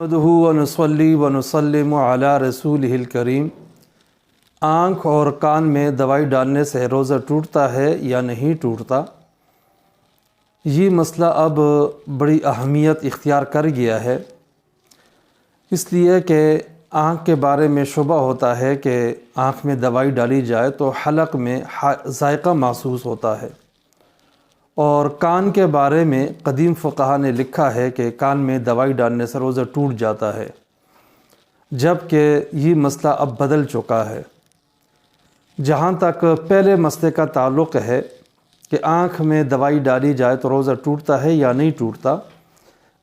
نحمدہ ونصلی ونسلم علی رسولہ الکریم۔ آنکھ اور کان میں دوائی ڈالنے سے روزہ ٹوٹتا ہے یا نہیں ٹوٹتا، یہ مسئلہ اب بڑی اہمیت اختیار کر گیا ہے، اس لیے کہ آنکھ کے بارے میں شبہ ہوتا ہے کہ آنکھ میں دوائی ڈالی جائے تو حلق میں ذائقہ محسوس ہوتا ہے، اور کان کے بارے میں قدیم فقہا نے لکھا ہے کہ کان میں دوائی ڈالنے سے روزہ ٹوٹ جاتا ہے، جبکہ یہ مسئلہ اب بدل چکا ہے۔ جہاں تک پہلے مسئلے کا تعلق ہے کہ آنکھ میں دوائی ڈالی جائے تو روزہ ٹوٹتا ہے یا نہیں ٹوٹتا،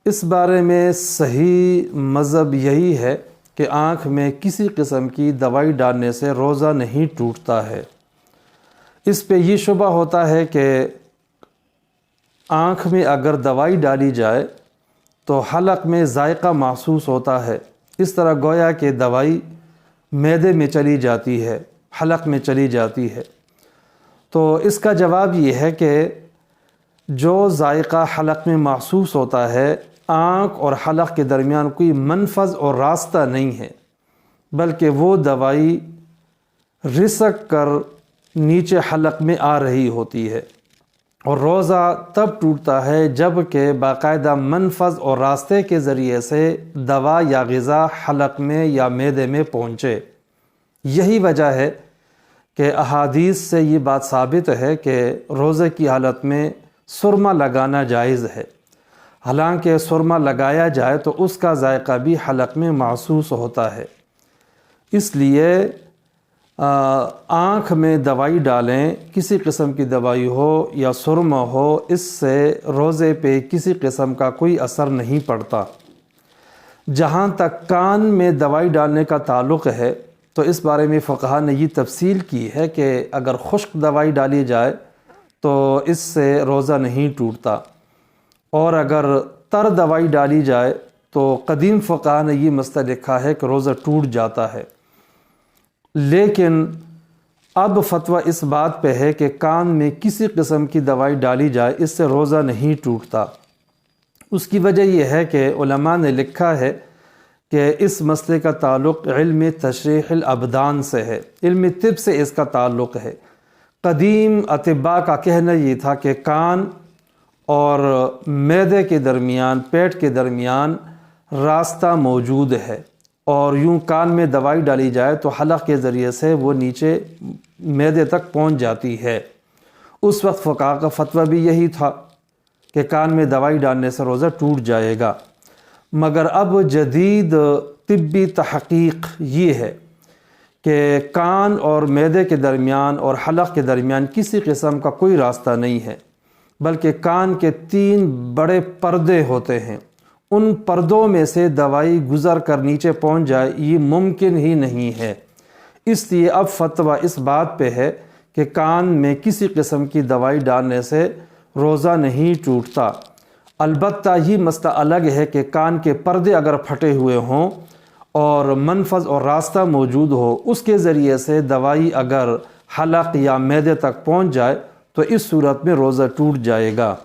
اس بارے میں صحیح مذہب یہی ہے کہ آنکھ میں کسی قسم کی دوائی ڈالنے سے روزہ نہیں ٹوٹتا ہے۔ اس پہ یہ شبہ ہوتا ہے کہ آنکھ میں اگر دوائی ڈالی جائے تو حلق میں ذائقہ محسوس ہوتا ہے، اس طرح گویا کہ دوائی معدے میں چلی جاتی ہے، حلق میں چلی جاتی ہے۔ تو اس کا جواب یہ ہے کہ جو ذائقہ حلق میں محسوس ہوتا ہے، آنکھ اور حلق کے درمیان کوئی منفذ اور راستہ نہیں ہے، بلکہ وہ دوائی رسک کر نیچے حلق میں آ رہی ہوتی ہے، اور روزہ تب ٹوٹتا ہے جب کہ باقاعدہ منفذ اور راستے کے ذریعے سے دوا یا غذا حلق میں یا معدے میں پہنچے۔ یہی وجہ ہے کہ احادیث سے یہ بات ثابت ہے کہ روزے کی حالت میں سرما لگانا جائز ہے، حالانکہ سرما لگایا جائے تو اس کا ذائقہ بھی حلق میں محسوس ہوتا ہے۔ اس لیے آنکھ میں دوائی ڈالیں، کسی قسم کی دوائی ہو یا سرما ہو، اس سے روزے پہ کسی قسم کا کوئی اثر نہیں پڑتا۔ جہاں تک کان میں دوائی ڈالنے کا تعلق ہے تو اس بارے میں فقہا نے یہ تفصیل کی ہے کہ اگر خشک دوائی ڈالی جائے تو اس سے روزہ نہیں ٹوٹتا، اور اگر تر دوائی ڈالی جائے تو قدیم فقہا نے یہ مسئلہ لکھا ہے کہ روزہ ٹوٹ جاتا ہے۔ لیکن اب فتویٰ اس بات پہ ہے کہ کان میں کسی قسم کی دوائی ڈالی جائے اس سے روزہ نہیں ٹوٹتا۔ اس کی وجہ یہ ہے کہ علماء نے لکھا ہے کہ اس مسئلے کا تعلق علم تشریح الابدان سے ہے، علم طب سے اس کا تعلق ہے۔ قدیم اطباء کا کہنا یہ تھا کہ کان اور معدے کے درمیان، پیٹ کے درمیان راستہ موجود ہے، اور یوں کان میں دوائی ڈالی جائے تو حلق کے ذریعے سے وہ نیچے معدے تک پہنچ جاتی ہے۔ اس وقت فقہا کا فتویٰ بھی یہی تھا کہ کان میں دوائی ڈالنے سے روزہ ٹوٹ جائے گا، مگر اب جدید طبی تحقیق یہ ہے کہ کان اور معدے کے درمیان اور حلق کے درمیان کسی قسم کا کوئی راستہ نہیں ہے، بلکہ کان کے 3 بڑے پردے ہوتے ہیں، ان پردوں میں سے دوائی گزر کر نیچے پہنچ جائے یہ ممکن ہی نہیں ہے۔ اس لیے اب فتویٰ اس بات پہ ہے کہ کان میں کسی قسم کی دوائی ڈالنے سے روزہ نہیں ٹوٹتا۔ البتہ یہ مسئلہ الگ ہے کہ کان کے پردے اگر پھٹے ہوئے ہوں اور منفذ اور راستہ موجود ہو، اس کے ذریعے سے دوائی اگر حلق یا معدے تک پہنچ جائے تو اس صورت میں روزہ ٹوٹ جائے گا۔